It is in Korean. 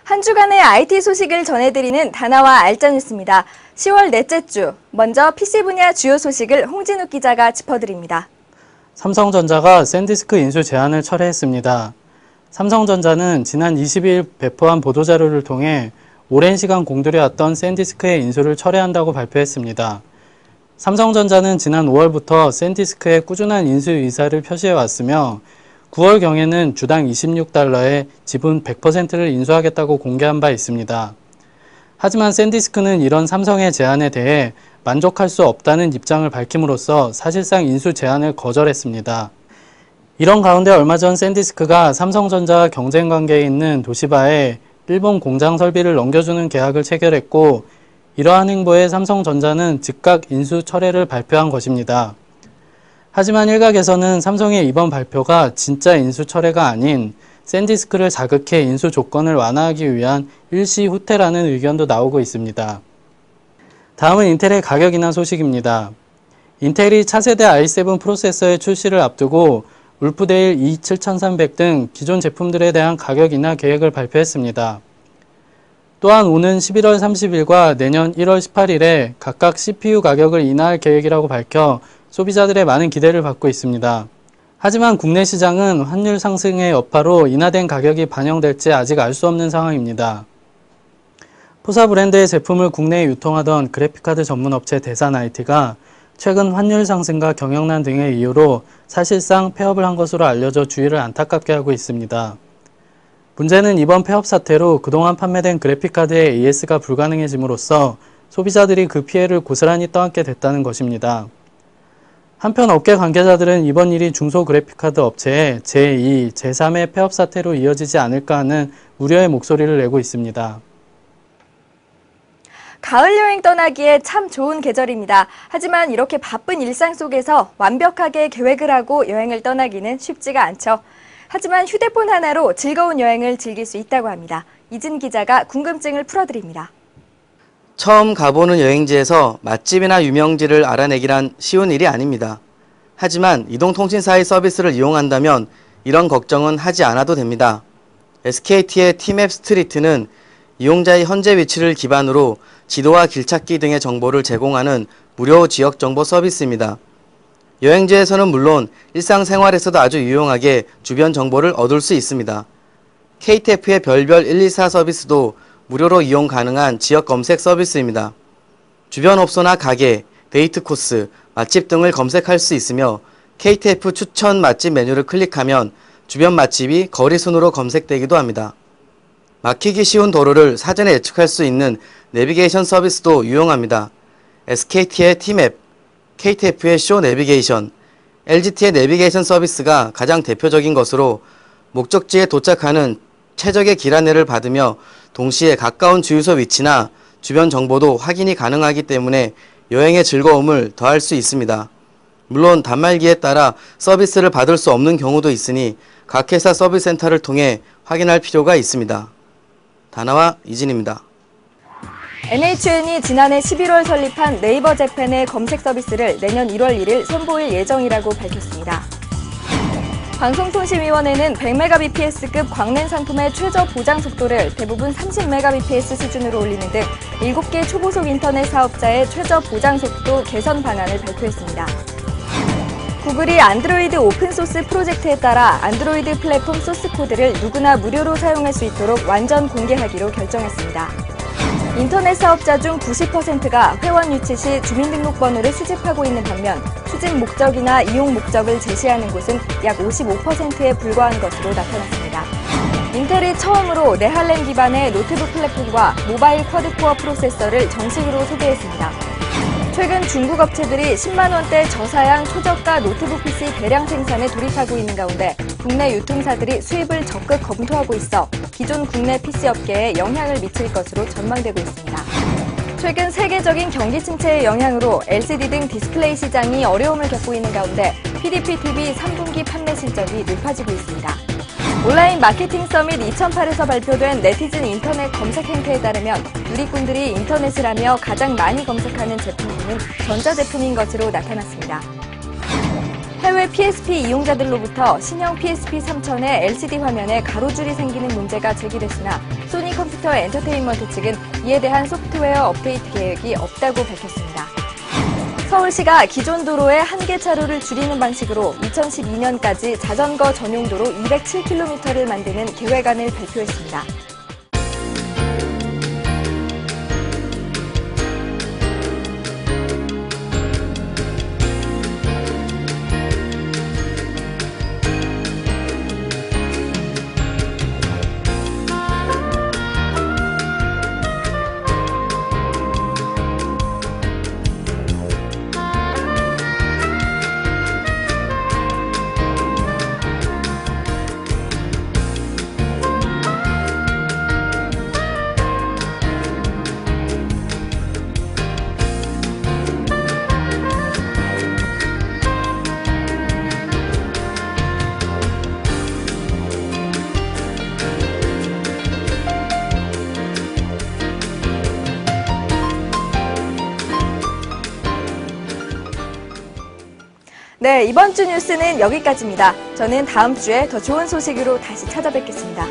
한 주간의 IT 소식을 전해드리는 다나와 알짜뉴스입니다. 10월 넷째 주, 먼저 PC 분야 주요 소식을 홍진욱 기자가 짚어드립니다. 삼성전자가 샌디스크 인수 제안을 철회했습니다. 삼성전자는 지난 20일 배포한 보도자료를 통해 오랜 시간 공들여왔던 샌디스크의 인수를 철회한다고 발표했습니다. 삼성전자는 지난 5월부터 샌디스크의 꾸준한 인수 의사를 표시해왔으며 9월경에는 주당 26달러에 지분 100%를 인수하겠다고 공개한 바 있습니다. 하지만 샌디스크는 이런 삼성의 제안에 대해 만족할 수 없다는 입장을 밝힘으로써 사실상 인수 제안을 거절했습니다. 이런 가운데 얼마 전 샌디스크가 삼성전자와 경쟁 관계에 있는 도시바에 일본 공장 설비를 넘겨주는 계약을 체결했고, 이러한 행보에 삼성전자는 즉각 인수 철회를 발표한 것입니다. 하지만 일각에서는 삼성의 이번 발표가 진짜 인수 철회가 아닌 샌디스크를 자극해 인수 조건을 완화하기 위한 일시 후퇴라는 의견도 나오고 있습니다. 다음은 인텔의 가격 인하 소식입니다. 인텔이 차세대 i7 프로세서의 출시를 앞두고 울프데일 E7300 등 기존 제품들에 대한 가격 인하 계획을 발표했습니다. 또한 오는 11월 30일과 내년 1월 18일에 각각 CPU 가격을 인하할 계획이라고 밝혀 소비자들의 많은 기대를 받고 있습니다. 하지만 국내 시장은 환율 상승의 여파로 인하된 가격이 반영될지 아직 알 수 없는 상황입니다. 포사 브랜드의 제품을 국내에 유통하던 그래픽카드 전문 업체 대산IT가 최근 환율 상승과 경영난 등의 이유로 사실상 폐업을 한 것으로 알려져 주의를 안타깝게 하고 있습니다. 문제는 이번 폐업 사태로 그동안 판매된 그래픽카드의 AS가 불가능해짐으로써 소비자들이 그 피해를 고스란히 떠안게 됐다는 것입니다. 한편 업계 관계자들은 이번 일이 중소그래픽카드 업체의 제2, 제3의 폐업 사태로 이어지지 않을까 하는 우려의 목소리를 내고 있습니다. 가을 여행 떠나기에 참 좋은 계절입니다. 하지만 이렇게 바쁜 일상 속에서 완벽하게 계획을 하고 여행을 떠나기는 쉽지가 않죠. 하지만 휴대폰 하나로 즐거운 여행을 즐길 수 있다고 합니다. 이진 기자가 궁금증을 풀어드립니다. 처음 가보는 여행지에서 맛집이나 유명지를 알아내기란 쉬운 일이 아닙니다. 하지만 이동통신사의 서비스를 이용한다면 이런 걱정은 하지 않아도 됩니다. SKT의 티맵 스트리트는 이용자의 현재 위치를 기반으로 지도와 길찾기 등의 정보를 제공하는 무료 지역정보 서비스입니다. 여행지에서는 물론 일상생활에서도 아주 유용하게 주변 정보를 얻을 수 있습니다. KTF의 별별 124 서비스도 무료로 이용 가능한 지역 검색 서비스입니다. 주변 업소나 가게, 데이트 코스, 맛집 등을 검색할 수 있으며 KTF 추천 맛집 메뉴를 클릭하면 주변 맛집이 거리 순으로 검색되기도 합니다. 막히기 쉬운 도로를 사전에 예측할 수 있는 내비게이션 서비스도 유용합니다. SKT의 티맵, KTF의 쇼 내비게이션, LGT의 내비게이션 서비스가 가장 대표적인 것으로 목적지에 도착하는 최적의 길 안내를 받으며 동시에 가까운 주유소 위치나 주변 정보도 확인이 가능하기 때문에 여행의 즐거움을 더할 수 있습니다. 물론 단말기에 따라 서비스를 받을 수 없는 경우도 있으니 각 회사 서비스 센터를 통해 확인할 필요가 있습니다. 다나와 이진입니다. NHN이 지난해 11월 설립한 네이버 재팬의 검색 서비스를 내년 1월 1일 선보일 예정이라고 밝혔습니다. 방송통신위원회는 100Mbps급 광랜 상품의 최저 보장 속도를 대부분 30Mbps 수준으로 올리는 등 7개 초고속 인터넷 사업자의 최저 보장 속도 개선 방안을 발표했습니다. 구글이 안드로이드 오픈소스 프로젝트에 따라 안드로이드 플랫폼 소스 코드를 누구나 무료로 사용할 수 있도록 완전 공개하기로 결정했습니다. 인터넷 사업자 중 90%가 회원 유치 시 주민등록번호를 수집하고 있는 반면 수집 목적이나 이용 목적을 제시하는 곳은 약 55%에 불과한 것으로 나타났습니다. 인텔이 처음으로 네할렘 기반의 노트북 플랫폼과 모바일 쿼드코어 프로세서를 정식으로 소개했습니다. 최근 중국 업체들이 10만 원대 저사양 초저가 노트북 PC 대량 생산에 돌입하고 있는 가운데 국내 유통사들이 수입을 적극 검토하고 있어 기존 국내 PC 업계에 영향을 미칠 것으로 전망되고 있습니다. 최근 세계적인 경기 침체의 영향으로 LCD 등 디스플레이 시장이 어려움을 겪고 있는 가운데 PDP-TV 3분기 판매 실적이 높아지고 있습니다. 온라인 마케팅 서밋 2008에서 발표된 네티즌 인터넷 검색 행태에 따르면 누리꾼들이 인터넷을 하며 가장 많이 검색하는 제품군은 전자제품인 것으로 나타났습니다. 해외 PSP 이용자들로부터 신형 PSP 3000의 LCD 화면에 가로줄이 생기는 문제가 제기됐으나 소니 컴퓨터 엔터테인먼트 측은 이에 대한 소프트웨어 업데이트 계획이 없다고 밝혔습니다. 서울시가 기존 도로의 한계 차로를 줄이는 방식으로 2012년까지 자전거 전용 도로 207km를 만드는 계획안을 발표했습니다. 네, 이번 주 뉴스는 여기까지입니다. 저는 다음 주에 더 좋은 소식으로 다시 찾아뵙겠습니다.